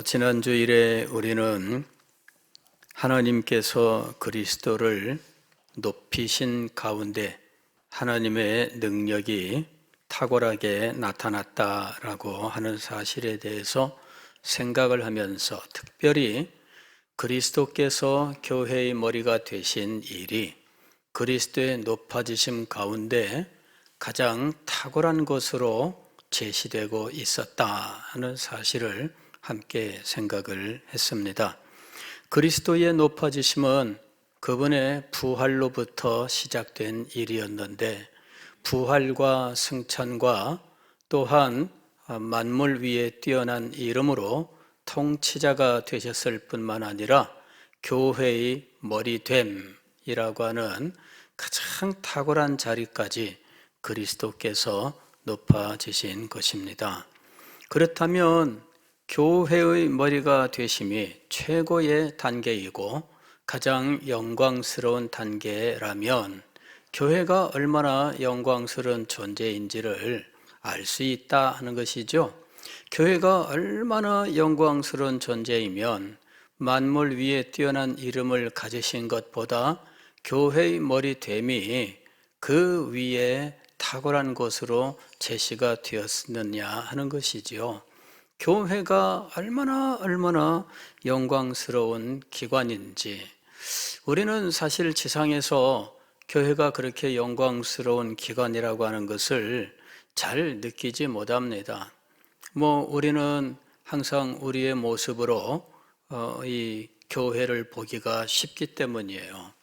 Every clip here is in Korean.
지난주일에 우리는 하나님께서 그리스도를 높이신 가운데 하나님의 능력이 탁월하게 나타났다라고 하는 사실에 대해서 생각을 하면서 특별히 그리스도께서 교회의 머리가 되신 일이 그리스도의 높아지심 가운데 가장 탁월한 것으로 제시되고 있었다 하는 사실을 함께 생각을 했습니다. 그리스도의 높아지심은 그분의 부활로부터 시작된 일이었는데 부활과 승천과 또한 만물 위에 뛰어난 이름으로 통치자가 되셨을 뿐만 아니라 교회의 머리됨이라고 하는 가장 탁월한 자리까지 그리스도께서 높아지신 것입니다. 그렇다면 교회의 머리가 되심이 최고의 단계이고 가장 영광스러운 단계라면 교회가 얼마나 영광스러운 존재인지를 알 수 있다 하는 것이죠. 교회가 얼마나 영광스러운 존재이면 만물 위에 뛰어난 이름을 가지신 것보다 교회의 머리됨이 그 위에 탁월한 것으로 제시가 되었느냐 하는 것이지요. 교회가 얼마나 영광스러운 기관인지 우리는 사실 지상에서 교회가 그렇게 영광스러운 기관이라고 하는 것을 잘 느끼지 못합니다. 우리는 항상 우리의 모습으로 이 교회를 보기가 쉽기 때문이에요.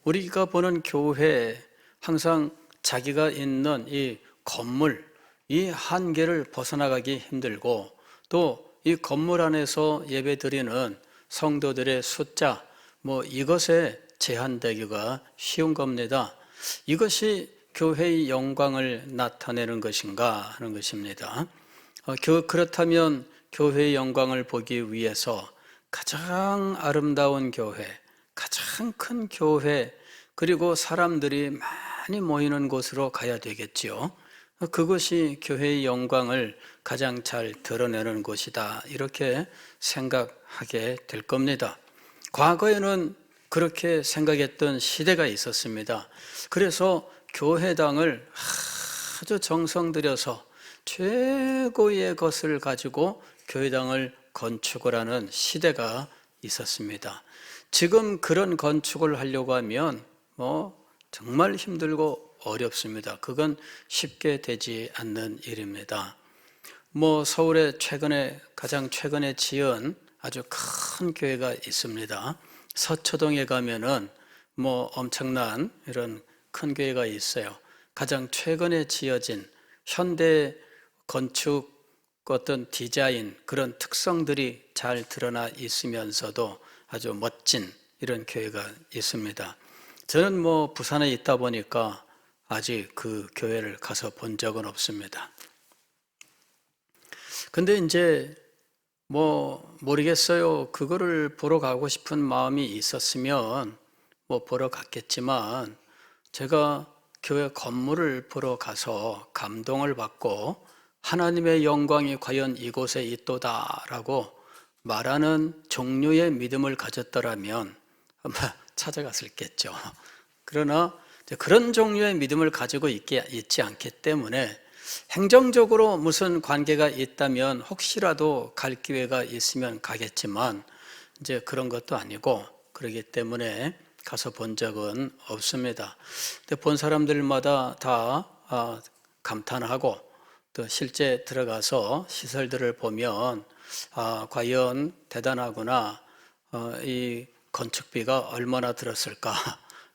우리가 보는 교회 항상 자기가 있는 이 건물, 이 한계를 벗어나가기 힘들고 또 이 건물 안에서 예배드리는 성도들의 숫자, 이것에 제한되기가 쉬운 겁니다. 이것이 교회의 영광을 나타내는 것인가 하는 것입니다. 그렇다면 교회의 영광을 보기 위해서 가장 아름다운 교회, 가장 큰 교회, 그리고 사람들이 많이 모이는 곳으로 가야 되겠지요. 그것이 교회의 영광을 가장 잘 드러내는 곳이다, 이렇게 생각하게 될 겁니다. 과거에는 그렇게 생각했던 시대가 있었습니다. 그래서 교회당을 아주 정성 들여서 최고의 것을 가지고 교회당을 건축을 하는 시대가 있었습니다. 지금 그런 건축을 하려고 하면 정말 힘들고 어렵습니다. 그건 쉽게 되지 않는 일입니다. 서울에 가장 최근에 지은 아주 큰 교회가 있습니다. 서초동에 가면은 엄청난 이런 큰 교회가 있어요. 가장 최근에 지어진 현대 건축 어떤 디자인, 그런 특성들이 잘 드러나 있으면서도 아주 멋진 이런 교회가 있습니다. 저는 부산에 있다 보니까 아직 그 교회를 가서 본 적은 없습니다. 근데 이제 모르겠어요. 그거를 보러 가고 싶은 마음이 있었으면 보러 갔겠지만 제가 교회 건물을 보러 가서 감동을 받고 하나님의 영광이 과연 이곳에 있도다라고 말하는 종류의 믿음을 가졌더라면 아마 찾아갔을겠죠. 그러나 그런 종류의 믿음을 가지고 있지 않기 때문에 행정적으로 무슨 관계가 있다면 혹시라도 갈 기회가 있으면 가겠지만 이제 그런 것도 아니고 그러기 때문에 가서 본 적은 없습니다. 근데 본 사람들마다 다 감탄하고 또 실제 들어가서 시설들을 보면 과연 대단하구나, 이 건축비가 얼마나 들었을까,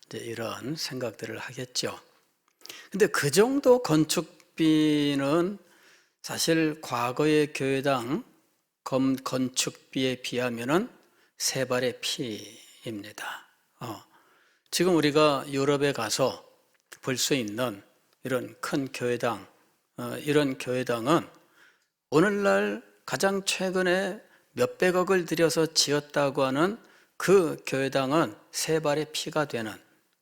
이제 이런 생각들을 하겠죠. 근데 그 정도 건축비는 사실 과거의 교회당 건축비에 비하면은 세 발의 피입니다. 지금 우리가 유럽에 가서 볼 수 있는 이런 큰 교회당, 이런 교회당은 오늘날 가장 최근에 몇백억을 들여서 지었다고 하는 그 교회당은 세 발의 피가 되는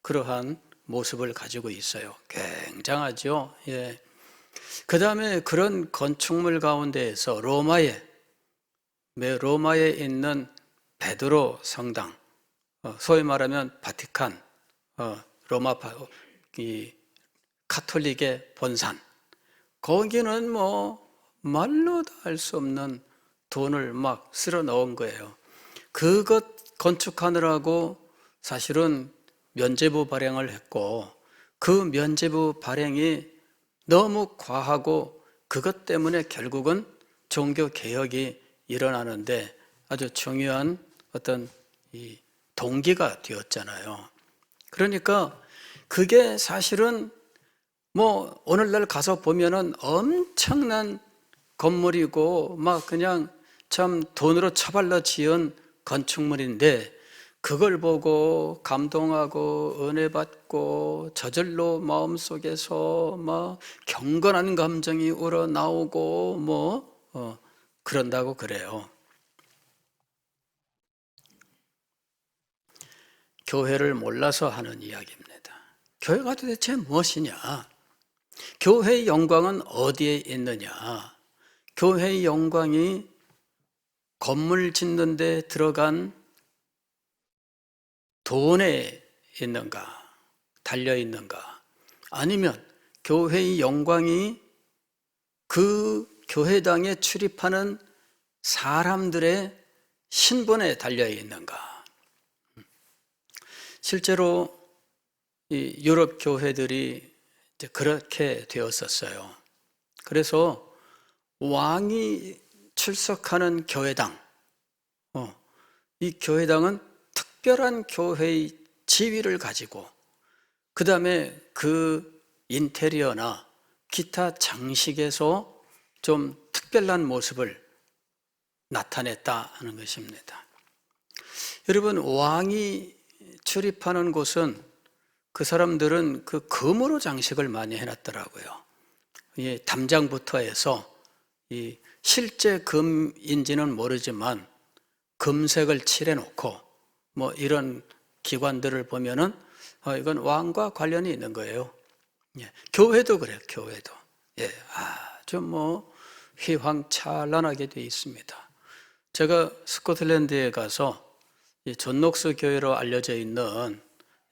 그러한 모습을 가지고 있어요. 굉장하죠. 그 다음에 그런 건축물 가운데에서 로마의 로마에 있는 베드로 성당, 소위 말하면 바티칸, 로마 이 카톨릭의 본산, 거기는 뭐 말로도 할 수 없는 돈을 막 쓸어 넣은 거예요. 그것 건축하느라고 사실은 면죄부 발행을 했고, 그 면죄부 발행이 너무 과하고 그것 때문에 결국은 종교 개혁이 일어나는데 아주 중요한 어떤 이 동기가 되었잖아요. 그러니까 그게 사실은 뭐 오늘날 가서 보면은 엄청난 건물이고 막 그냥 참 돈으로 처발로 지은 건축물인데, 그걸 보고 감동하고 은혜 받고 저절로 마음속에서 막 경건한 감정이 우러나오고 그런다고 그래요. 교회를 몰라서 하는 이야기입니다. 교회가 도대체 무엇이냐? 교회의 영광은 어디에 있느냐? 교회의 영광이 건물 짓는 데 들어간 돈에 있는가? 달려 있는가? 아니면 교회의 영광이 그 교회당에 출입하는 사람들의 신분에 달려 있는가? 실제로 이 유럽 교회들이 이제 그렇게 되었었어요. 그래서 왕이 출석하는 교회당, 이 교회당은 특별한 교회의 지위를 가지고, 그 다음에 그 인테리어나 기타 장식에서 좀 특별한 모습을 나타냈다 하는 것입니다. 여러분, 왕이 출입하는 곳은 그 사람들은 그 금으로 장식을 많이 해놨더라고요. 이 담장부터 해서 이 실제 금인지는 모르지만 금색을 칠해놓고 뭐 이런 기관들을 보면은 이건 왕과 관련이 있는 거예요. 예, 교회도 그래요. 교회도 아주 뭐 휘황찬란하게 되어 있습니다. 제가 스코틀랜드에 가서 이 존 녹스 교회로 알려져 있는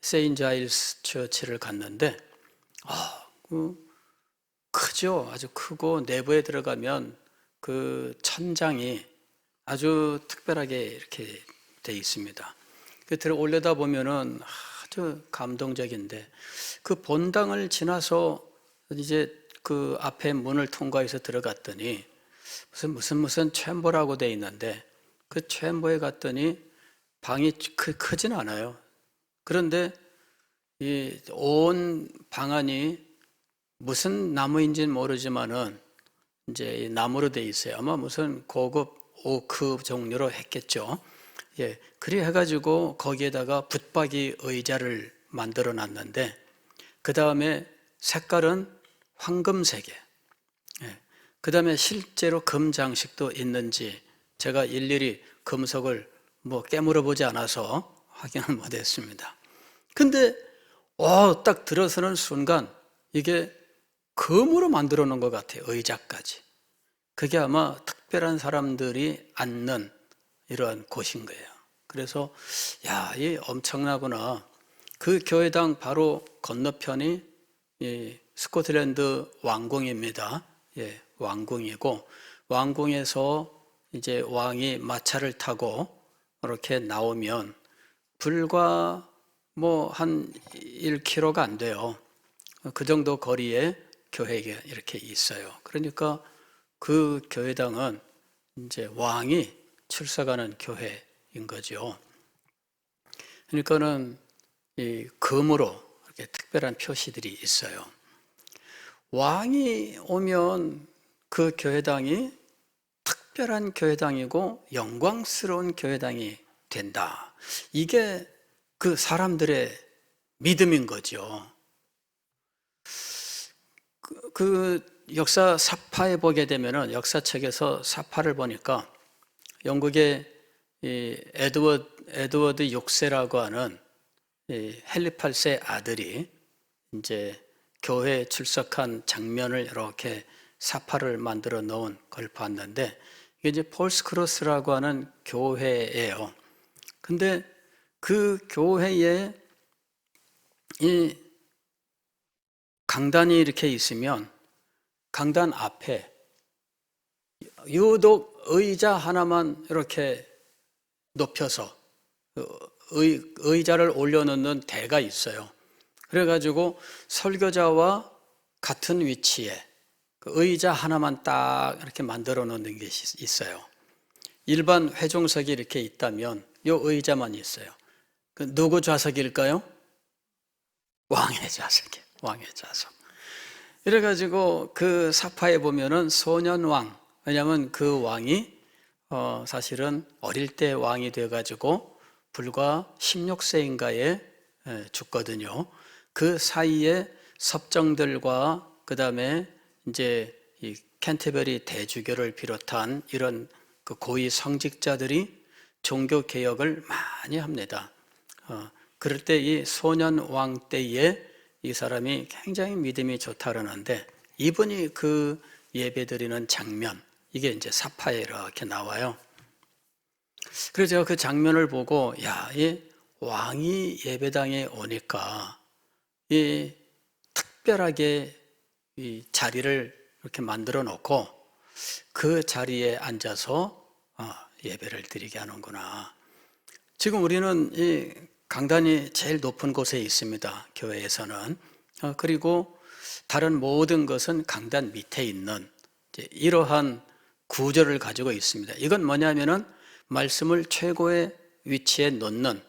세인 자일스 처치를 갔는데 크죠. 아주 크고 내부에 들어가면 그 천장이 아주 특별하게 이렇게 돼 있습니다. 들어 올려다 보면은 아주 감동적인데, 그 본당을 지나서 이제 그 앞에 문을 통과해서 들어갔더니 무슨 챔버라고 돼 있는데, 그 챔버에 갔더니 방이 크진 않아요. 그런데 이 온 방안이 무슨 나무인지는 모르지만은 이제 나무로 돼 있어요. 아마 무슨 고급 오크 종류로 했겠죠. 예, 그래 해가지고 거기에다가 붙박이 의자를 만들어 놨는데, 그 다음에 색깔은 황금색에, 그 다음에 실제로 금 장식도 있는지 제가 일일이 금속을 뭐 깨물어 보지 않아서 확인을 못했습니다. 근데 딱 들어서는 순간 이게 금으로 만들어 놓은 것 같아요. 의자까지. 그게 아마 특별한 사람들이 앉는 이러한 곳인 거예요. 그래서 이 엄청나구나. 그 교회당 바로 건너편이 스코틀랜드 왕궁입니다. 왕궁이고, 왕궁에서 이제 왕이 마차를 타고 이렇게 나오면 불과 뭐 한 1km가 안 돼요. 그 정도 거리에 교회가 이렇게 있어요. 그러니까 그 교회당은 이제 왕이 출석하는 교회인 거죠. 그러니까는 이 금으로 이렇게 특별한 표시들이 있어요. 왕이 오면 그 교회당이 특별한 교회당이고 영광스러운 교회당이 된다. 이게 그 사람들의 믿음인 거죠. 그 역사 사파에 보게 되면은, 역사책에서 사파를 보니까 영국의 이 에드워드 6세라고 하는 이 헨리 8세 아들이 이제 교회에 출석한 장면을 이렇게 사파를 만들어 놓은 걸 봤는데, 이게 이제 폴스 크로스라고 하는 교회예요. 근데 그 교회에 이 강단이 이렇게 있으면 강단 앞에 유독 의자 하나만 이렇게 높여서 의자를 올려놓는 대가 있어요. 그래가지고 설교자와 같은 위치에 그 의자 하나만 딱 이렇게 만들어 놓는 게 있어요. 일반 회중석이 이렇게 있다면 이 의자만 있어요. 그 누구 좌석일까요? 왕의 좌석이에요. 왕의 좌석. 이래가지고 그 사파에 보면은 소년왕, 왜냐하면 그 왕이 사실은 어릴 때 왕이 돼가지고 불과 16세인가에 죽거든요. 그 사이에 섭정들과 그 다음에 이제 이 캔터베리 대주교를 비롯한 이런 그 고위 성직자들이 종교 개혁을 많이 합니다. 그럴 때 이 소년 왕 때에 이 사람이 굉장히 믿음이 좋다 그러는데 이분이 그 예배 드리는 장면, 이게 이제 사파에 이렇게 나와요. 그래서 제가 그 장면을 보고 야, 이 왕이 예배당에 오니까 이 특별하게 이 자리를 이렇게 만들어 놓고 그 자리에 앉아서 예배를 드리게 하는구나. 지금 우리는 이 강단이 제일 높은 곳에 있습니다. 교회에서는. 그리고 다른 모든 것은 강단 밑에 있는 이러한 구조를 가지고 있습니다. 이건 뭐냐면은 말씀을 최고의 위치에 놓는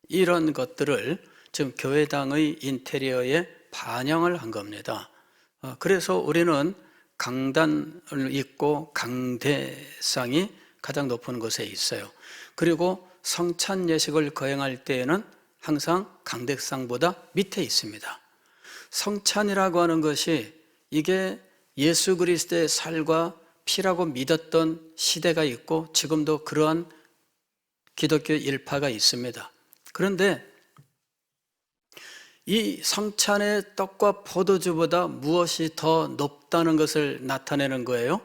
이런 것들을 지금 교회당의 인테리어에 반영을 한 겁니다. 그래서 우리는 강단을 있고 강대상이 가장 높은 곳에 있어요. 그리고 성찬 예식을 거행할 때에는 항상 강대상보다 밑에 있습니다. 성찬이라고 하는 것이 이게 예수 그리스도의 살과 피라고 믿었던 시대가 있고 지금도 그러한 기독교 일파가 있습니다. 그런데 이 성찬의 떡과 포도주보다 무엇이 더 높다는 것을 나타내는 거예요?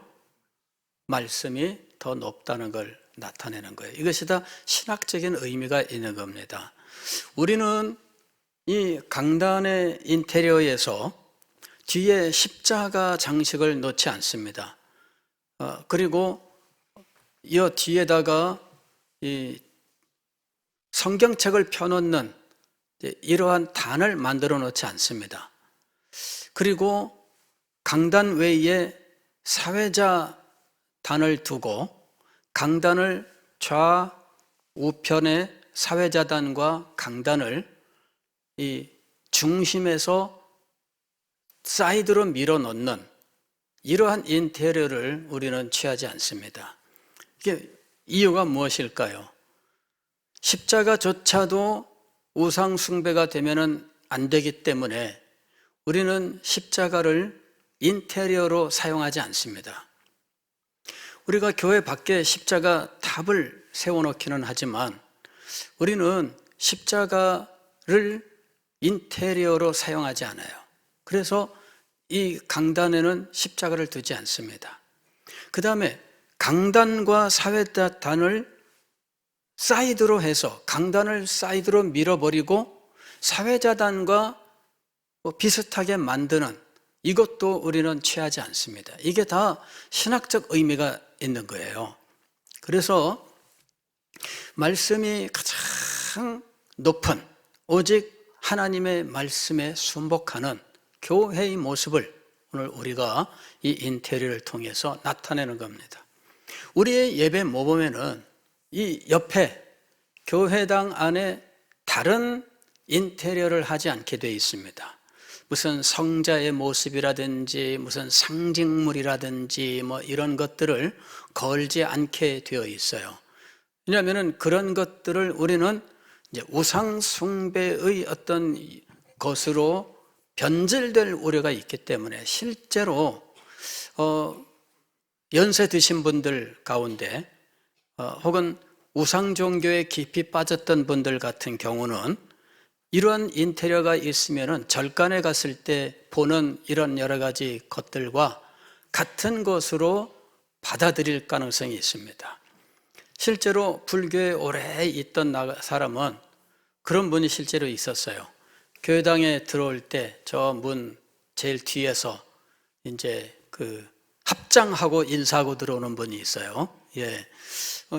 말씀이 더 높다는 걸 나타내는 거예요. 이것이 다 신학적인 의미가 있는 겁니다. 우리는 이 강단의 인테리어에서 뒤에 십자가 장식을 놓지 않습니다. 그리고 이 뒤에다가 이 성경책을 펴놓는 이러한 단을 만들어 놓지 않습니다. 그리고 강단 외에 사회자 단을 두고 강단을 좌우편에 사회자단과 강단을 이 중심에서 사이드로 밀어 넣는 이러한 인테리어를 우리는 취하지 않습니다. 이게 이유가 무엇일까요? 십자가조차도 우상 숭배가 되면은 안 되기 때문에 우리는 십자가를 인테리어로 사용하지 않습니다. 우리가 교회 밖에 십자가 탑을 세워놓기는 하지만 우리는 십자가를 인테리어로 사용하지 않아요. 그래서 이 강단에는 십자가를 두지 않습니다. 그 다음에 강단과 사회단을 사이드로 해서 강단을 사이드로 밀어버리고 사회자단과 비슷하게 만드는 이것도 우리는 취하지 않습니다. 이게 다 신학적 의미가 있는 거예요. 그래서 말씀이 가장 높은 오직 하나님의 말씀에 순복하는 교회의 모습을 오늘 우리가 이 인테리어를 통해서 나타내는 겁니다. 우리의 예배 모범에는 이 옆에 교회당 안에 다른 인테리어를 하지 않게 되어 있습니다. 무슨 성자의 모습이라든지 무슨 상징물이라든지 뭐 이런 것들을 걸지 않게 되어 있어요. 왜냐하면 그런 것들을 우리는 이제 우상 숭배의 어떤 것으로 변질될 우려가 있기 때문에 실제로 연세 드신 분들 가운데 혹은 우상 종교에 깊이 빠졌던 분들 같은 경우는 이러한 인테리어가 있으면은 절간에 갔을 때 보는 이런 여러 가지 것들과 같은 것으로 받아들일 가능성이 있습니다. 실제로 불교에 오래 있던 사람은 그런 분이 실제로 있었어요. 교회당에 들어올 때 저 문 제일 뒤에서 이제 그 합장하고 인사하고 들어오는 분이 있어요. 예,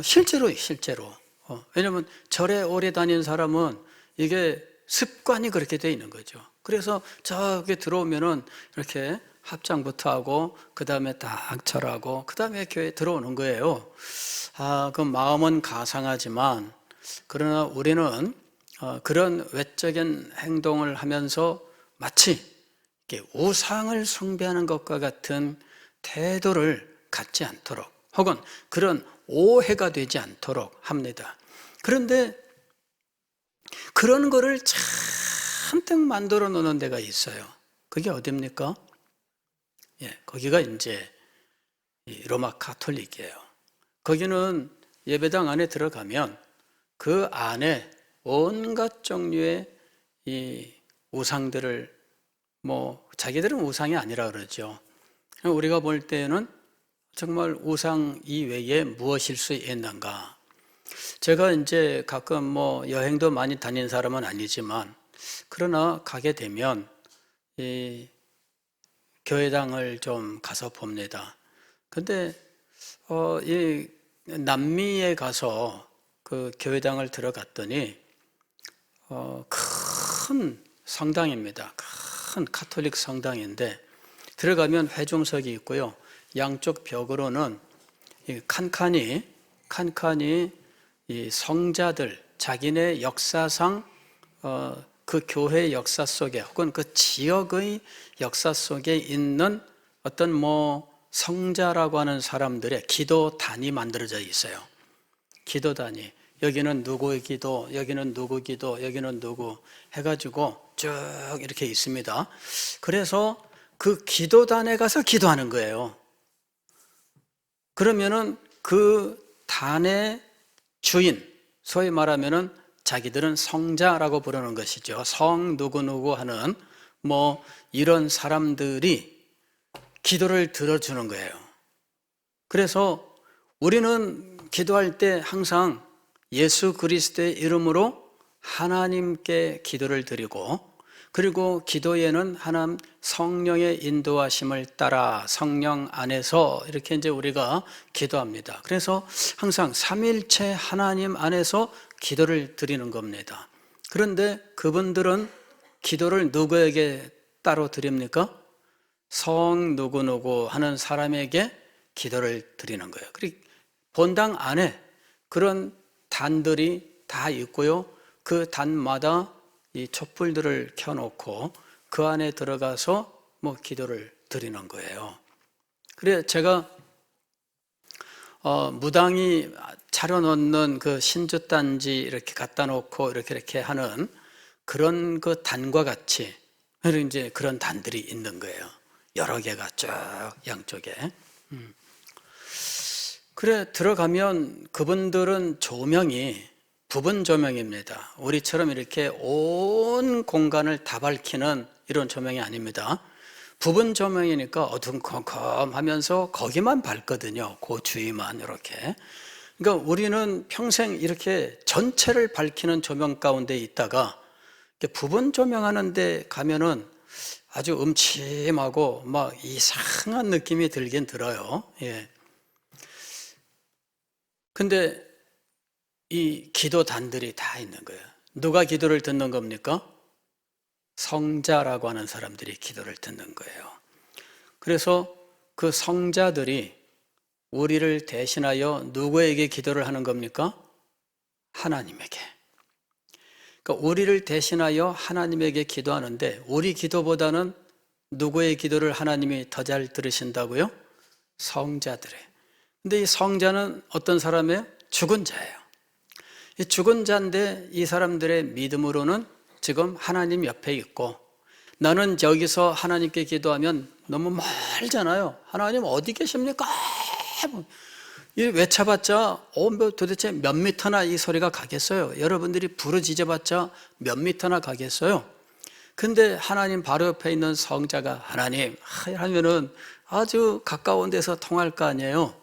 실제로. 왜냐하면 절에 오래 다닌 사람은 이게 습관이 그렇게 돼 있는 거죠. 그래서 저기 들어오면은 이렇게 합장부터 하고 그 다음에 딱 절하고 그 다음에 교회에 들어오는 거예요. 그 마음은 가상하지만 그러나 우리는 그런 외적인 행동을 하면서 마치 이렇게 우상을 숭배하는 것과 같은 태도를 갖지 않도록 혹은 그런 오해가 되지 않도록 합니다. 그런데 그런 거를 잔뜩 만들어 놓는 데가 있어요. 그게 어디입니까? 예, 거기가 이제 로마 가톨릭이에요. 거기는 예배당 안에 들어가면 그 안에 온갖 종류의 이 우상들을 자기들은 우상이 아니라 그러죠. 우리가 볼 때는 정말 우상 이외에 무엇일 수 있는가? 제가 이제 가끔 여행도 많이 다닌 사람은 아니지만 그러나 가게 되면 이 교회당을 좀 가서 봅니다. 근데 이 남미에 가서 그 교회당을 들어갔더니 큰 성당입니다. 큰 가톨릭 성당인데 들어가면 회중석이 있고요. 양쪽 벽으로는 칸칸이 이 성자들 자기네 역사상 그 교회 역사 속에 혹은 그 지역의 역사 속에 있는 어떤 성자라고 하는 사람들의 기도단이 만들어져 있어요. 기도단이 여기는 누구의 기도, 여기는 누구 기도, 여기는 누구 해가지고 쭉 이렇게 있습니다. 그래서 그 기도단에 가서 기도하는 거예요. 그러면은 그 단의 주인, 소위 말하면은 자기들은 성자라고 부르는 것이죠. 성 누구누구 하는 이런 사람들이 기도를 들어주는 거예요. 그래서 우리는 기도할 때 항상 예수 그리스도의 이름으로 하나님께 기도를 드리고 그리고 기도에는 하나님 성령의 인도하심을 따라 성령 안에서 이렇게 이제 우리가 기도합니다. 그래서 항상 삼일체 하나님 안에서 기도를 드리는 겁니다. 그런데 그분들은 기도를 누구에게 따로 드립니까? 성 누구누구 하는 사람에게 기도를 드리는 거예요. 그리고 본당 안에 그런 단들이 다 있고요. 그 단마다 이 촛불들을 켜놓고 그 안에 들어가서 기도를 드리는 거예요. 그래 제가 무당이 차려놓는 그 신주단지 이렇게 갖다 놓고 이렇게 하는 그런 그 단과 같이 이제 그런 단들이 있는 거예요. 여러 개가 쭉 양쪽에. 그래 들어가면 그분들은 조명이 부분 조명입니다. 우리처럼 이렇게 온 공간을 다 밝히는 이런 조명이 아닙니다. 부분 조명이니까 어둠컴컴하면서 거기만 밝거든요. 그 주위만 이렇게. 그러니까 우리는 평생 이렇게 전체를 밝히는 조명 가운데 있다가 부분 조명하는 데 가면은 아주 음침하고 이상한 느낌이 들긴 들어요. 예. 근데 이 기도단들이 다 있는 거예요. 누가 기도를 듣는 겁니까? 성자라고 하는 사람들이 기도를 듣는 거예요. 그래서 그 성자들이 우리를 대신하여 누구에게 기도를 하는 겁니까? 하나님에게. 그러니까 우리를 대신하여 하나님에게 기도하는데 우리 기도보다는 누구의 기도를 하나님이 더 잘 들으신다고요? 성자들의. 근데 이 성자는 어떤 사람이에요? 죽은 자예요. 이 죽은 자인데 이 사람들의 믿음으로는 지금 하나님 옆에 있고 나는 여기서 하나님께 기도하면 너무 멀잖아요. 하나님 어디 계십니까? 이 외쳐봤자 도대체 몇 미터나 이 소리가 가겠어요. 여러분들이 부르짖어봤자 몇 미터나 가겠어요. 근데 하나님 바로 옆에 있는 성자가 하나님 하면은 아주 가까운 데서 통할 거 아니에요.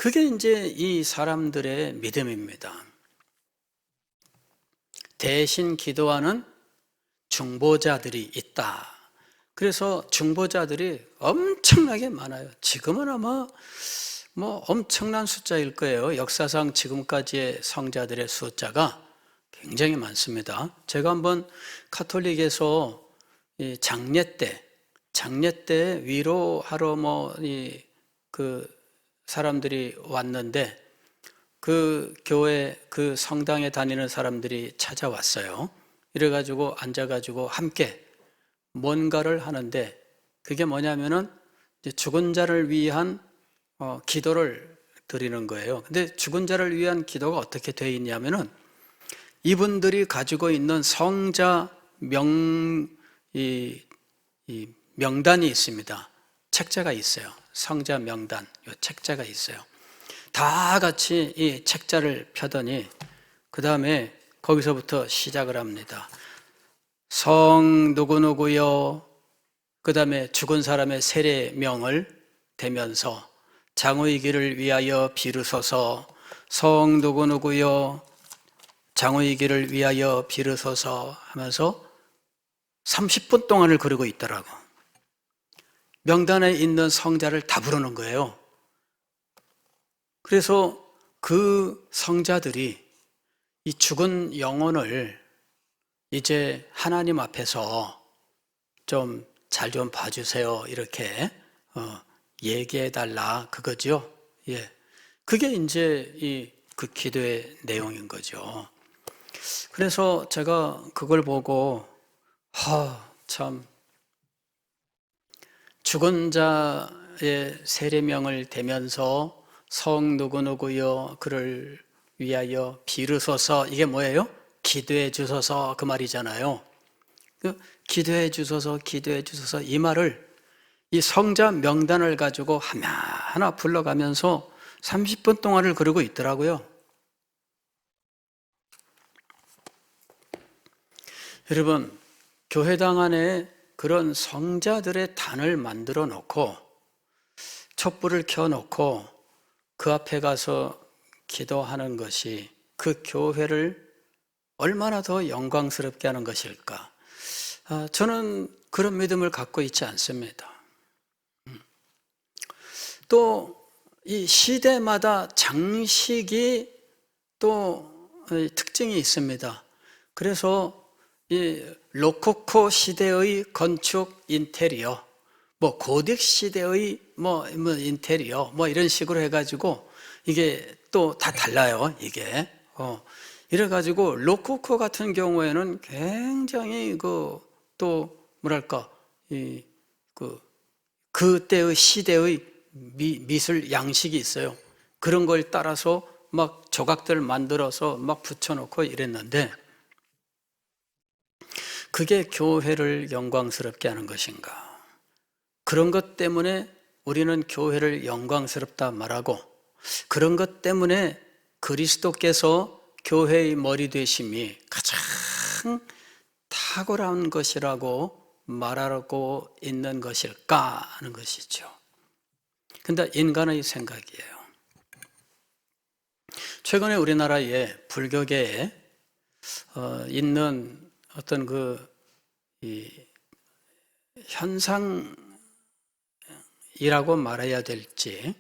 그게 이제 이 사람들의 믿음입니다. 대신 기도하는 중보자들이 있다. 그래서 중보자들이 엄청나게 많아요. 지금은 아마 엄청난 숫자일 거예요. 역사상 지금까지의 성자들의 숫자가 굉장히 많습니다. 제가 한번 카톨릭에서 장례 때 위로하러 그 사람들이 왔는데 그 교회 그 성당에 다니는 사람들이 찾아왔어요. 이래가지고 앉아가지고 함께 뭔가를 하는데 그게 뭐냐면은 이제 죽은 자를 위한 기도를 드리는 거예요. 근데 죽은 자를 위한 기도가 어떻게 되어 있냐면은 이분들이 가지고 있는 성자 이 명단이 있습니다. 책자가 있어요. 성자 명단, 이 책자가 있어요. 다 같이 이 책자를 펴더니 그 다음에 거기서부터 시작을 합니다. 성 누구누구요. 그 다음에 죽은 사람의 세례명을 대면서 장후의 길을 위하여 비르소서. 성 누구누구요. 장후의 길을 위하여 비르소서 하면서 30분 동안을 그러고 있더라고. 명단에 있는 성자를 다 부르는 거예요. 그래서 그 성자들이 이 죽은 영혼을 이제 하나님 앞에서 좀 잘 좀 봐주세요. 이렇게 얘기해 달라 그거죠. 예, 그게 이제 그 기도의 내용인 거죠. 그래서 제가 그걸 보고 참 죽은 자의 세례명을 대면서 성 누구누구여 그를 위하여 비르소서. 이게 뭐예요? 기도해 주소서 그 말이잖아요. 기도해 주소서 기도해 주소서 이 말을 이 성자 명단을 가지고 하나하나 불러가면서 30분 동안을 그러고 있더라고요. 여러분, 교회당 안에 그런 성자들의 단을 만들어 놓고 촛불을 켜놓고 그 앞에 가서 기도하는 것이 그 교회를 얼마나 더 영광스럽게 하는 것일까? 저는 그런 믿음을 갖고 있지 않습니다. 또 이 시대마다 장식이 또 특징이 있습니다. 그래서 이 로코코 시대의 건축 인테리어, 고딕 시대의 인테리어, 이런 식으로 해가지고 이게 또 다 달라요, 이게. 이래가지고 로코코 같은 경우에는 굉장히 그때의 시대의 미술 양식이 있어요. 그런 걸 따라서 막 조각들 만들어서 막 붙여놓고 이랬는데 그게 교회를 영광스럽게 하는 것인가? 그런 것 때문에 우리는 교회를 영광스럽다 말하고 그런 것 때문에 그리스도께서 교회의 머리 되심이 가장 탁월한 것이라고 말하고 있는 것일까 하는 것이죠. 근데 인간의 생각이에요. 최근에 우리나라에 불교계에 있는 어떤 현상이라고 말해야 될지,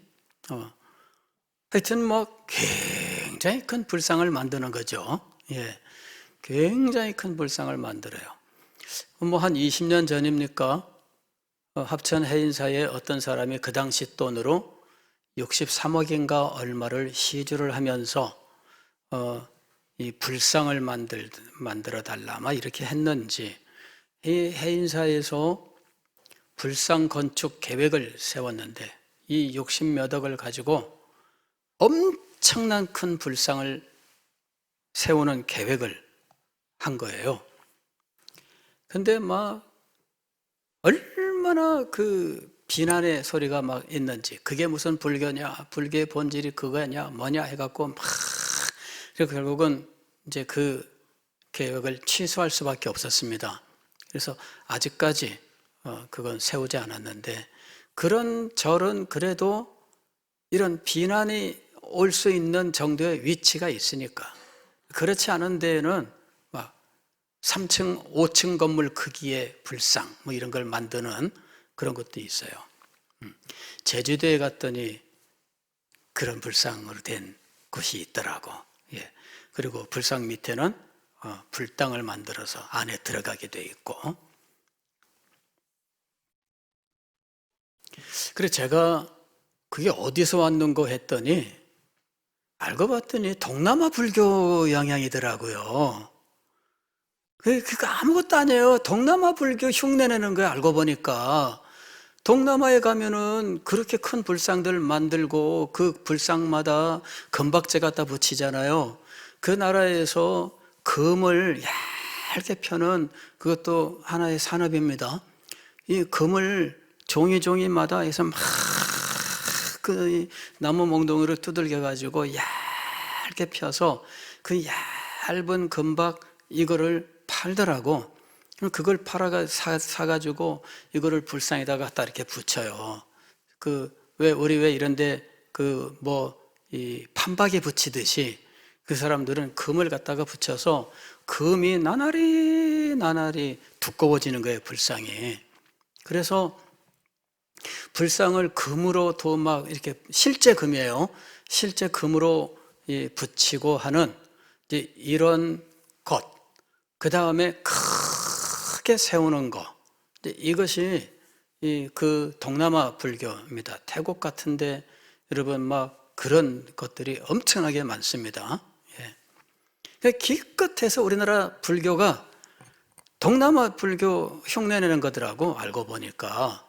하여튼 굉장히 큰 불상을 만드는 거죠. 예, 굉장히 큰 불상을 만들어요. 한 20년 전입니까? 합천 해인사에 어떤 사람이 그 당시 돈으로 63억인가 얼마를 시주를 하면서 이 불상을 만들어 달라 이렇게 했는지 이 해인사에서 불상 건축 계획을 세웠는데 이 60몇 억을 가지고 엄청난 큰 불상을 세우는 계획을 한 거예요. 근데 얼마나 비난의 소리가 있는지, 그게 무슨 불교냐, 불교의 본질이 그거냐, 뭐냐 해갖고 그래서 결국은 이제 그 계획을 취소할 수밖에 없었습니다. 그래서 아직까지 그건 세우지 않았는데 그런 절은 그래도 이런 비난이 올 수 있는 정도의 위치가 있으니까. 그렇지 않은 데에는 막 3층, 5층 건물 크기의 불상 뭐 이런 걸 만드는 그런 것도 있어요. 제주도에 갔더니 그런 불상으로 된 곳이 있더라고. 예. 그리고 불상 밑에는 불당을 만들어서 안에 들어가게 돼 있고. 그래서 제가 그게 어디서 왔는고 했더니 알고 봤더니 동남아 불교 영향이더라고요. 그거 아무것도 아니에요. 동남아 불교 흉내내는 거예요. 알고 보니까. 동남아에 가면은 그렇게 큰 불상들 만들고 그 불상마다 금박재 갖다 붙이잖아요. 그 나라에서 금을 얇게 펴는 그것도 하나의 산업입니다. 이 금을 종이마다 해서 막 그 나무 몽둥이를 두들겨 가지고 얇게 펴서 그 얇은 금박 이거를 팔더라고. 그걸 사가지고 이거를 불상에다 갖다 이렇게 붙여요. 우리 왜 이런데 이 판박이 붙이듯이 그 사람들은 금을 갖다가 붙여서 금이 나날이 두꺼워지는 거예요, 불상이. 그래서 불상을 금으로도 막 이렇게 실제 금이에요. 실제 금으로 붙이고 하는 이런 것. 그 다음에 크게 세우는 거. 이것이 그 동남아 불교입니다. 태국 같은데 여러분 막 그런 것들이 엄청나게 많습니다. 예. 기껏해서 우리나라 불교가 동남아 불교 흉내내는 거더라고. 알고 보니까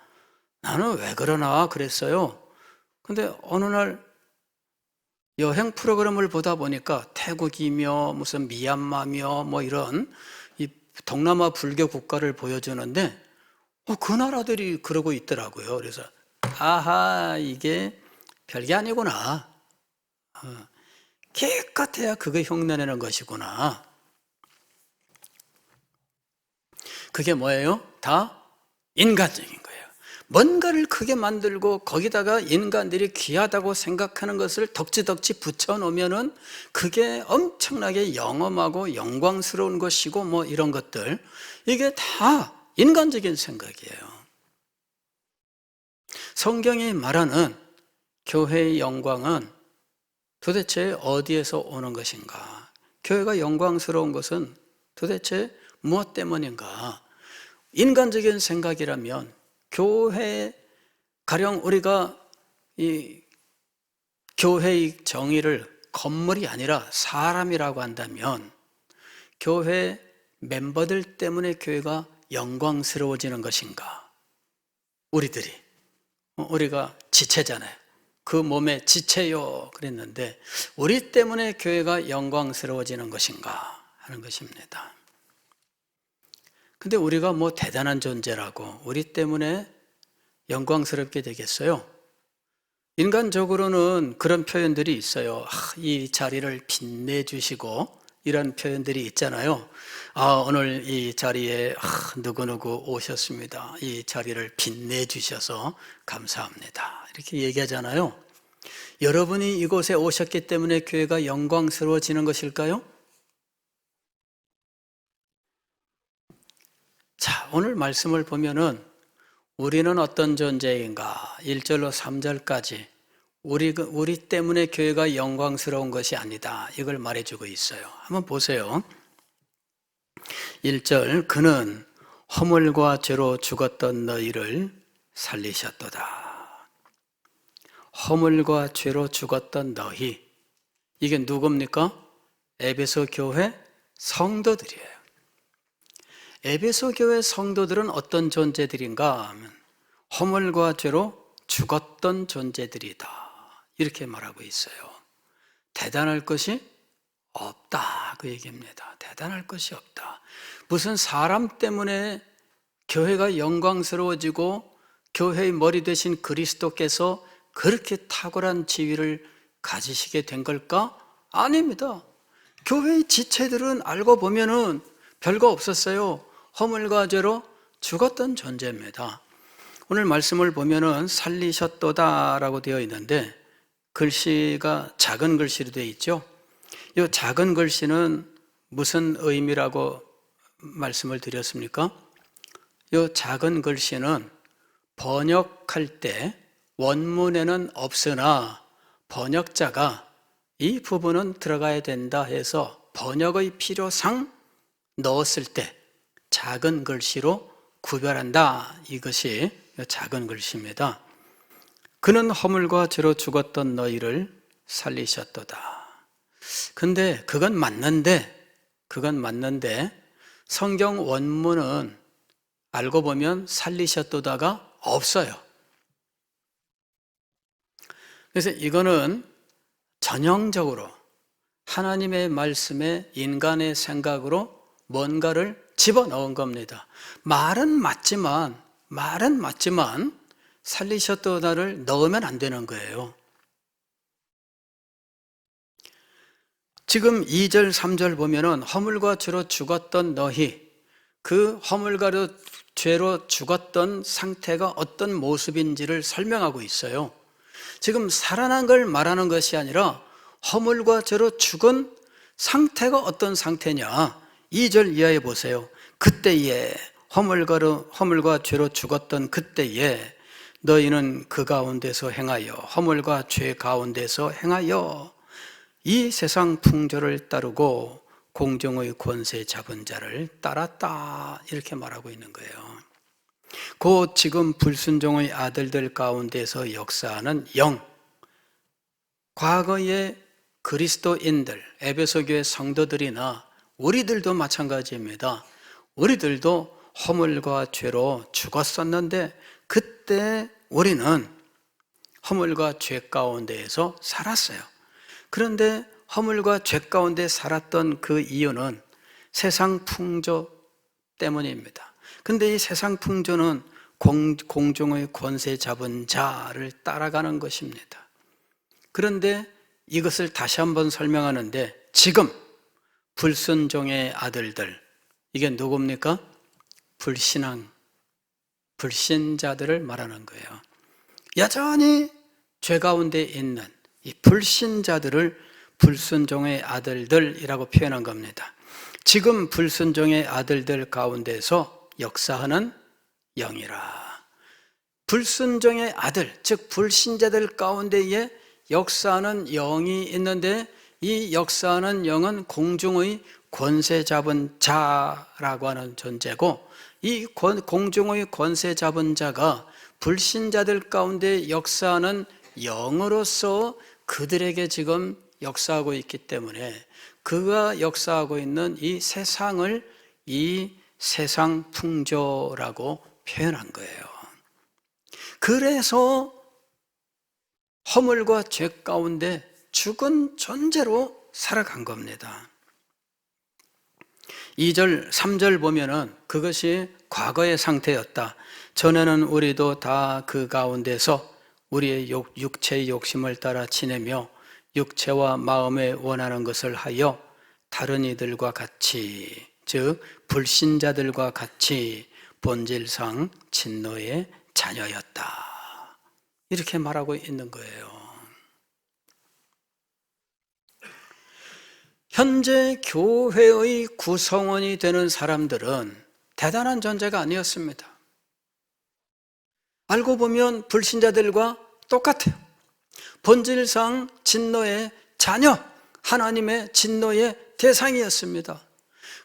나는 왜 그러나 그랬어요. 근데 어느 날 여행 프로그램을 보다 보니까 태국이며 무슨 미얀마며 뭐 이런 이 동남아 불교 국가를 보여주는데 그 나라들이 그러고 있더라고요. 그래서 아하, 이게 별게 아니구나. 기껏해야 그게 흉내내는 것이구나. 그게 뭐예요? 다 인간적인 거예요. 뭔가를 크게 만들고 거기다가 인간들이 귀하다고 생각하는 것을 덕지덕지 붙여놓으면은 그게 엄청나게 영험하고 영광스러운 것이고 뭐 이런 것들. 이게 다 인간적인 생각이에요. 성경이 말하는 교회의 영광은 도대체 어디에서 오는 것인가? 교회가 영광스러운 것은 도대체 무엇 때문인가? 인간적인 생각이라면 교회, 가령 우리가 이 교회의 정의를 건물이 아니라 사람이라고 한다면 교회 멤버들 때문에 교회가 영광스러워지는 것인가? 우리가 지체잖아요. 그 몸의 지체요 그랬는데 우리 때문에 교회가 영광스러워지는 것인가 하는 것입니다. 근데 우리가 뭐 대단한 존재라고 우리 때문에 영광스럽게 되겠어요? 인간적으로는 그런 표현들이 있어요. 이 자리를 빛내주시고 이런 표현들이 있잖아요. 오늘 이 자리에 누구누구 오셨습니다. 이 자리를 빛내주셔서 감사합니다. 이렇게 얘기하잖아요. 여러분이 이곳에 오셨기 때문에 교회가 영광스러워지는 것일까요? 자, 오늘 말씀을 보면은 우리는 어떤 존재인가? 1절로 3절까지 우리 때문에 교회가 영광스러운 것이 아니다. 이걸 말해주고 있어요. 한번 보세요. 1절, 그는 허물과 죄로 죽었던 너희를 살리셨도다. 허물과 죄로 죽었던 너희. 이게 누굽니까? 에베소 교회 성도들이에요. 에베소 교회 성도들은 어떤 존재들인가 하면 허물과 죄로 죽었던 존재들이다. 이렇게 말하고 있어요. 대단할 것이 없다. 그 얘기입니다. 대단할 것이 없다. 무슨 사람 때문에 교회가 영광스러워지고 교회의 머리 되신 그리스도께서 그렇게 탁월한 지위를 가지시게 된 걸까? 아닙니다. 교회의 지체들은 알고 보면은 별거 없었어요. 허물과 죄로 죽었던 존재입니다. 오늘 말씀을 보면은 살리셨도다라고 되어 있는데 글씨가 작은 글씨로 되어 있죠. 이 작은 글씨는 무슨 의미라고 말씀을 드렸습니까? 이 작은 글씨는 번역할 때 원문에는 없으나 번역자가 이 부분은 들어가야 된다 해서 번역의 필요상 넣었을 때 작은 글씨로 구별한다. 이것이 작은 글씨입니다. 그는 허물과 죄로 죽었던 너희를 살리셨도다. 근데 그건 맞는데 성경 원문은 알고 보면 살리셨도다가 없어요. 그래서 이거는 전형적으로 하나님의 말씀에 인간의 생각으로 뭔가를 집어넣은 겁니다. 말은 맞지만 살리셨도다를 넣으면 안 되는 거예요. 지금 2절, 3절 보면은 허물과 죄로 죽었던 너희, 그 허물과 죄로 죽었던 상태가 어떤 모습인지를 설명하고 있어요. 지금 살아난 걸 말하는 것이 아니라 허물과 죄로 죽은 상태가 어떤 상태냐. 2절 이하에 보세요. 그때에 허물과 죄로 죽었던 그때에 너희는 그 가운데서 행하여 허물과 죄 가운데서 행하여 이 세상 풍조를 따르고 공중의 권세 잡은 자를 따랐다. 이렇게 말하고 있는 거예요. 곧 지금 불순종의 아들들 가운데서 역사하는 영, 과거의 그리스도인들, 에베소 교회 성도들이나 우리들도 마찬가지입니다. 우리들도 허물과 죄로 죽었었는데 그때 우리는 허물과 죄 가운데에서 살았어요. 그런데 허물과 죄 가운데 살았던 그 이유는 세상 풍조 때문입니다. 근데 이 세상 풍조는 공중의 권세 잡은 자를 따라가는 것입니다. 그런데 이것을 다시 한번 설명하는데 지금 불순종의 아들들, 이게 누굽니까? 불신자들을 말하는 거예요. 여전히 죄 가운데 있는 이 불신자들을 불순종의 아들들이라고 표현한 겁니다. 지금 불순종의 아들들 가운데서 역사하는 영이라. 불순종의 아들, 즉 불신자들 가운데에 역사하는 영이 있는데 이 역사하는 영은 공중의 권세 잡은 자라고 하는 존재고, 이 공중의 권세 잡은 자가 불신자들 가운데 역사하는 영으로서 그들에게 지금 역사하고 있기 때문에 그가 역사하고 있는 이 세상을 이 세상 풍조라고 표현한 거예요. 그래서 허물과 죄 가운데 죽은 존재로 살아간 겁니다. 2절, 3절 보면은 그것이 과거의 상태였다. 전에는 우리도 다 그 가운데서 우리의 육체의 욕심을 따라 지내며 육체와 마음에 원하는 것을 하여 다른 이들과 같이, 즉 불신자들과 같이 본질상 진노의 자녀였다. 이렇게 말하고 있는 거예요. 현재 교회의 구성원이 되는 사람들은 대단한 존재가 아니었습니다. 알고 보면 불신자들과 똑같아요. 본질상 진노의 자녀, 하나님의 진노의 대상이었습니다.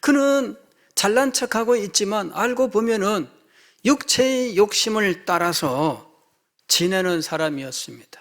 그는 잘난 척하고 있지만 알고 보면은 육체의 욕심을 따라서 지내는 사람이었습니다.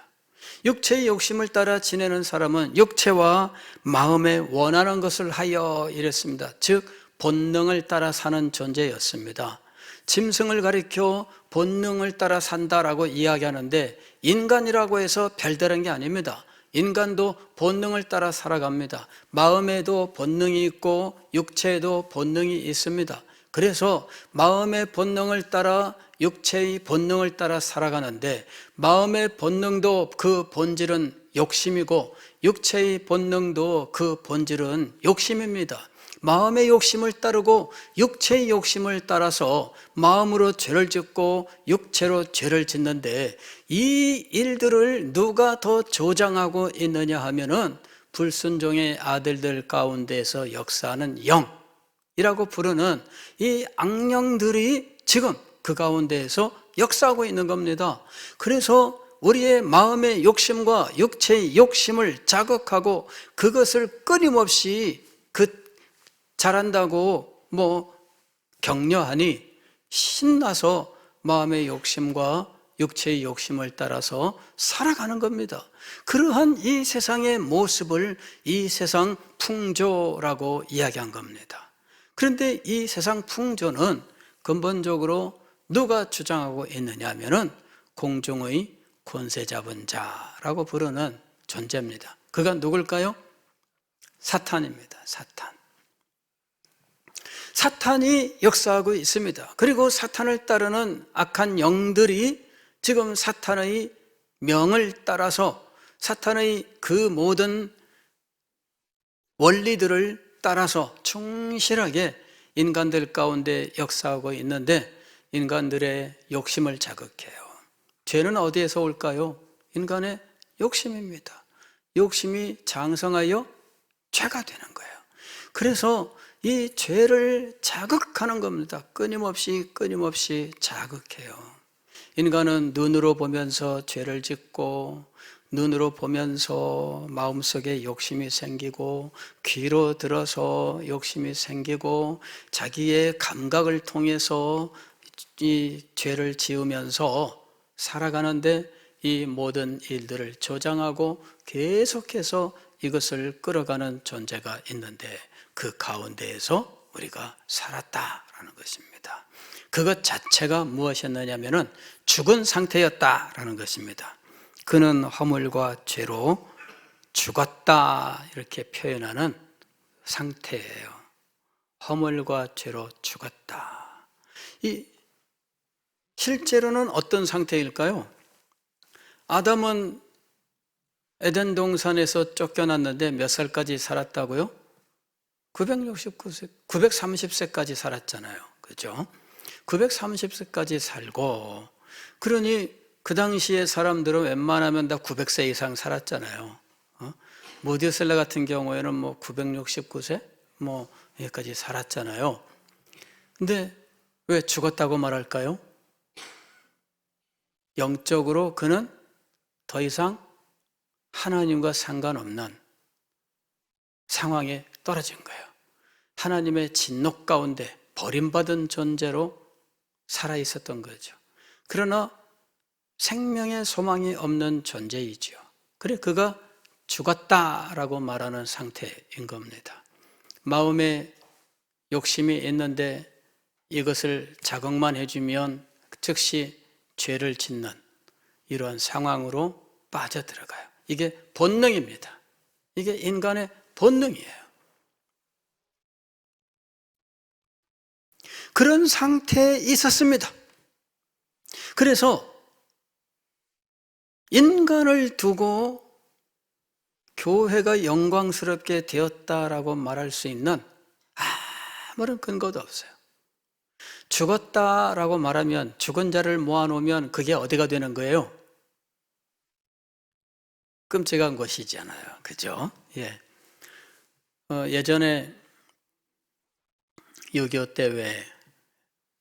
육체의 욕심을 따라 지내는 사람은 육체와 마음에 원하는 것을 하여 이랬습니다. 즉 본능을 따라 사는 존재였습니다. 짐승을 가리켜 본능을 따라 산다라고 이야기하는데 인간이라고 해서 별다른 게 아닙니다. 인간도 본능을 따라 살아갑니다. 마음에도 본능이 있고 육체에도 본능이 있습니다. 그래서 마음의 본능을 따라 육체의 본능을 따라 살아가는데 마음의 본능도 그 본질은 욕심이고 육체의 본능도 그 본질은 욕심입니다. 마음의 욕심을 따르고 육체의 욕심을 따라서 마음으로 죄를 짓고 육체로 죄를 짓는데, 이 일들을 누가 더 조장하고 있느냐 하면은 불순종의 아들들 가운데서 역사하는 영이라고 부르는 이 악령들이 지금 그 가운데에서 역사하고 있는 겁니다. 그래서 우리의 마음의 욕심과 육체의 욕심을 자극하고 그것을 끊임없이 잘한다고 격려하니 신나서 마음의 욕심과 육체의 욕심을 따라서 살아가는 겁니다. 그러한 이 세상의 모습을 이 세상 풍조라고 이야기한 겁니다. 그런데 이 세상 풍조는 근본적으로 누가 주장하고 있느냐 하면은 공중의 권세 잡은 자라고 부르는 존재입니다. 그가 누굴까요? 사탄입니다. 사탄이 역사하고 있습니다. 그리고 사탄을 따르는 악한 영들이 지금 사탄의 명을 따라서 사탄의 그 모든 원리들을 따라서 충실하게 인간들 가운데 역사하고 있는데, 인간들의 욕심을 자극해요. 죄는 어디에서 올까요? 인간의 욕심입니다. 욕심이 장성하여 죄가 되는 거예요. 그래서 이 죄를 자극하는 겁니다. 끊임없이 자극해요. 인간은 눈으로 보면서 죄를 짓고, 눈으로 보면서 마음속에 욕심이 생기고, 귀로 들어서 욕심이 생기고, 자기의 감각을 통해서 이 죄를 지으면서 살아가는데, 이 모든 일들을 조장하고 계속해서 이것을 끌어가는 존재가 있는데, 그 가운데에서 우리가 살았다라는 것입니다. 그것 자체가 무엇이었느냐면은 죽은 상태였다라는 것입니다. 그는 허물과 죄로 죽었다, 이렇게 표현하는 상태예요. 허물과 죄로 죽었다. 이 실제로는 어떤 상태일까요? 아담은 에덴 동산에서 쫓겨났는데 몇 살까지 살았다고요? 969세, 930세까지 살았잖아요. 그죠? 930세까지 살고, 그러니 그 당시에 사람들은 웬만하면 다 900세 이상 살았잖아요. 모디셀라 같은 경우에는 969세? 여기까지 살았잖아요. 근데 왜 죽었다고 말할까요? 영적으로 그는 더 이상 하나님과 상관없는 상황에 떨어진 거예요. 하나님의 진노 가운데 버림받은 존재로 살아 있었던 거죠. 그러나 생명의 소망이 없는 존재이죠. 그래, 그가 죽었다라고 말하는 상태인 겁니다. 마음에 욕심이 있는데 이것을 자극만 해주면 즉시 죄를 짓는 이러한 상황으로 빠져들어가요. 이게 본능입니다. 이게 인간의 본능이에요. 그런 상태에 있었습니다. 그래서 인간을 두고 교회가 영광스럽게 되었다라고 말할 수 있는 아무런 근거도 없어요. 죽었다라고 말하면, 죽은 자를 모아놓으면 그게 어디가 되는 거예요? 끔찍한 것이잖아요. 그죠? 예. 예전에 6.25 때 왜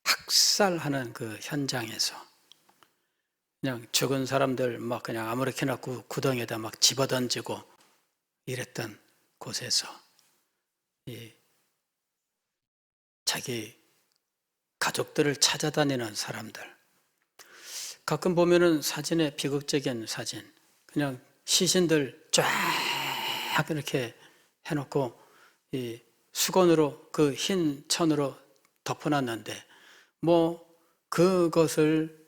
학살하는 그 현장에서 그냥 죽은 사람들 그냥 아무렇게나 구덩이에다 집어던지고 이랬던 곳에서 자기 가족들을 찾아다니는 사람들, 가끔 보면은 사진에 비극적인 사진, 그냥 시신들 쫙 이렇게 해놓고 이 수건으로, 그 흰 천으로 덮어놨는데 그것을,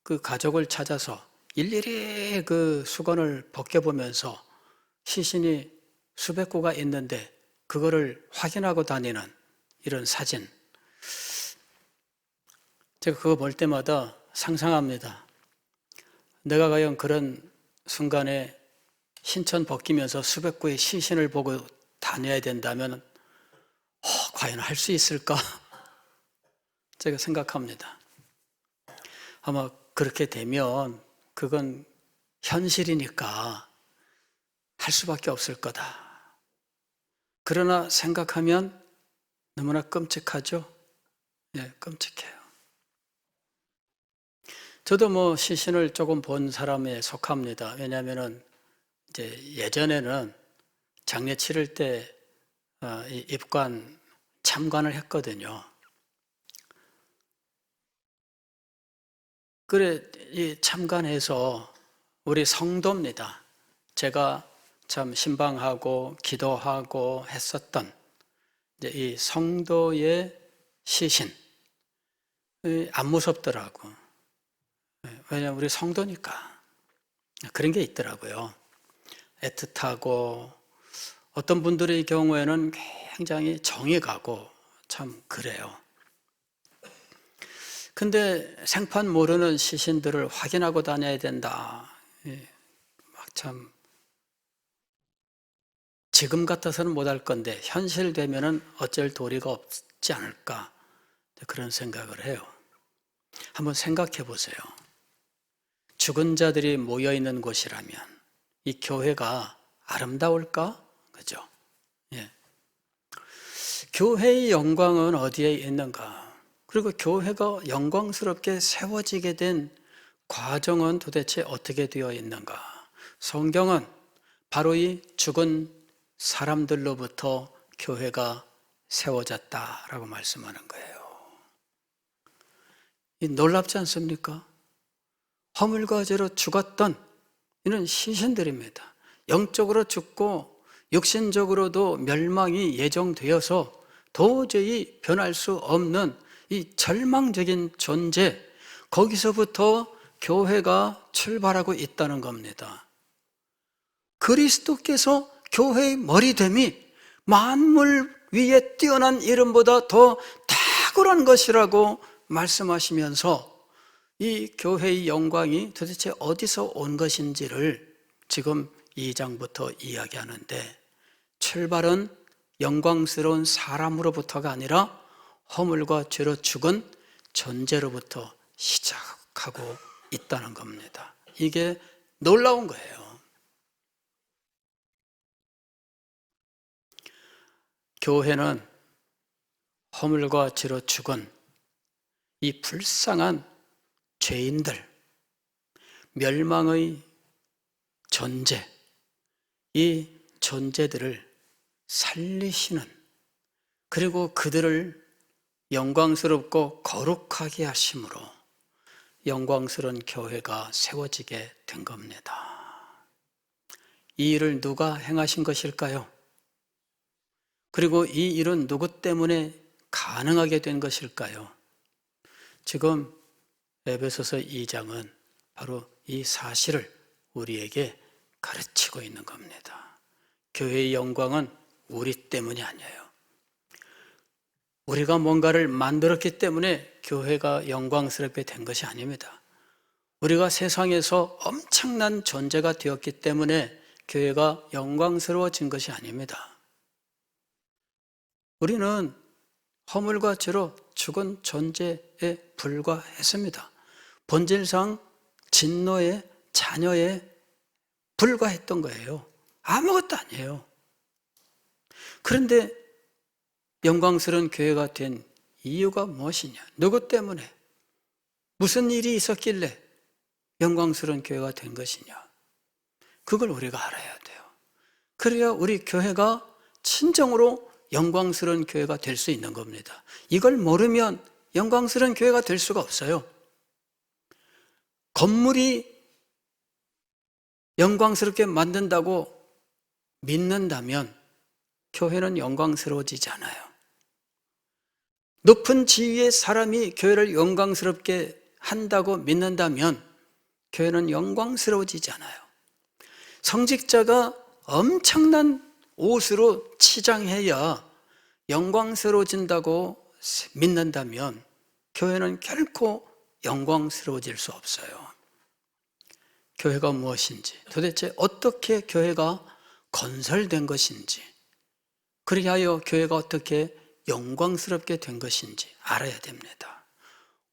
그 가족을 찾아서 일일이 그 수건을 벗겨보면서 시신이 수백 구가 있는데 그거를 확인하고 다니는 이런 사진, 제가 그거 볼 때마다 상상합니다. 내가 과연 그런 순간에 흰천 벗기면서 수백 구의 시신을 보고 다녀야 된다면 과연 할 수 있을까? 제가 생각합니다. 아마 그렇게 되면 그건 현실이니까 할 수밖에 없을 거다. 그러나 생각하면 너무나 끔찍하죠? 예, 끔찍해요. 저도 시신을 조금 본 사람에 속합니다. 왜냐하면은 이제 예전에는 장례 치를 때 입관 참관을 했거든요. 그래, 이 참관해서 우리 성도입니다. 제가 참 신방하고 기도하고 했었던 이제 이 성도의 시신, 안 무섭더라고. 왜냐하면 우리 성도니까. 그런 게 있더라고요. 애틋하고 어떤 분들의 경우에는 굉장히 정이 가고 참 그래요. 근데 생판 모르는 시신들을 확인하고 다녀야 된다. 막 참 지금 같아서는 못할 건데 현실 되면은 어쩔 도리가 없지 않을까 그런 생각을 해요. 한번 생각해 보세요. 죽은 자들이 모여 있는 곳이라면 이 교회가 아름다울까? 그죠? 예. 교회의 영광은 어디에 있는가? 그리고 교회가 영광스럽게 세워지게 된 과정은 도대체 어떻게 되어 있는가? 성경은 바로 이 죽은 사람들로부터 교회가 세워졌다라고 말씀하는 거예요. 놀랍지 않습니까? 허물과 죄로 죽었던 이는 시신들입니다. 영적으로 죽고 육신적으로도 멸망이 예정되어서 도저히 변할 수 없는 이 절망적인 존재, 거기서부터 교회가 출발하고 있다는 겁니다. 그리스도께서 교회의 머리됨이 만물 위에 뛰어난 이름보다 더 탁월한 것이라고 말씀하시면서 이 교회의 영광이 도대체 어디서 온 것인지를 지금 2장부터 이야기하는데, 출발은 영광스러운 사람으로부터가 아니라 허물과 죄로 죽은 존재로부터 시작하고 있다는 겁니다. 이게 놀라운 거예요. 교회는 허물과 죄로 죽은 이 불쌍한 죄인들, 멸망의 존재, 이 존재들을 살리시는, 그리고 그들을 영광스럽고 거룩하게 하심으로 영광스러운 교회가 세워지게 된 겁니다. 이 일을 누가 행하신 것일까요? 그리고 이 일은 누구 때문에 가능하게 된 것일까요? 지금 에베소서 2장은 바로 이 사실을 우리에게 가르치고 있는 겁니다. 교회의 영광은 우리 때문이 아니에요. 우리가 뭔가를 만들었기 때문에 교회가 영광스럽게 된 것이 아닙니다. 우리가 세상에서 엄청난 존재가 되었기 때문에 교회가 영광스러워진 것이 아닙니다. 우리는 허물과 죄로 죽은 존재에 불과했습니다. 본질상 진노의 자녀에 불과했던 거예요. 아무것도 아니에요. 그런데 영광스러운 교회가 된 이유가 무엇이냐? 누구 때문에? 무슨 일이 있었길래 영광스러운 교회가 된 것이냐? 그걸 우리가 알아야 돼요. 그래야 우리 교회가 진정으로 영광스러운 교회가 될 수 있는 겁니다. 이걸 모르면 영광스러운 교회가 될 수가 없어요. 건물이 영광스럽게 만든다고 믿는다면 교회는 영광스러워지지 않아요. 높은 지위의 사람이 교회를 영광스럽게 한다고 믿는다면 교회는 영광스러워지지 않아요. 성직자가 엄청난 옷으로 치장해야 영광스러워진다고 믿는다면 교회는 결코 영광스러워질 수 없어요. 교회가 무엇인지, 도대체 어떻게 교회가 건설된 것인지, 그리하여 교회가 어떻게 영광스럽게 된 것인지 알아야 됩니다.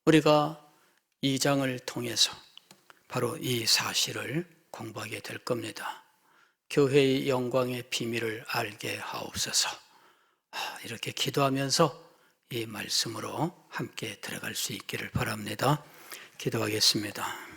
우리가 이 장을 통해서 바로 이 사실을 공부하게 될 겁니다. 교회의 영광의 비밀을 알게 하옵소서. 이렇게 기도하면서 이 말씀으로 함께 들어갈 수 있기를 바랍니다. 기도하겠습니다.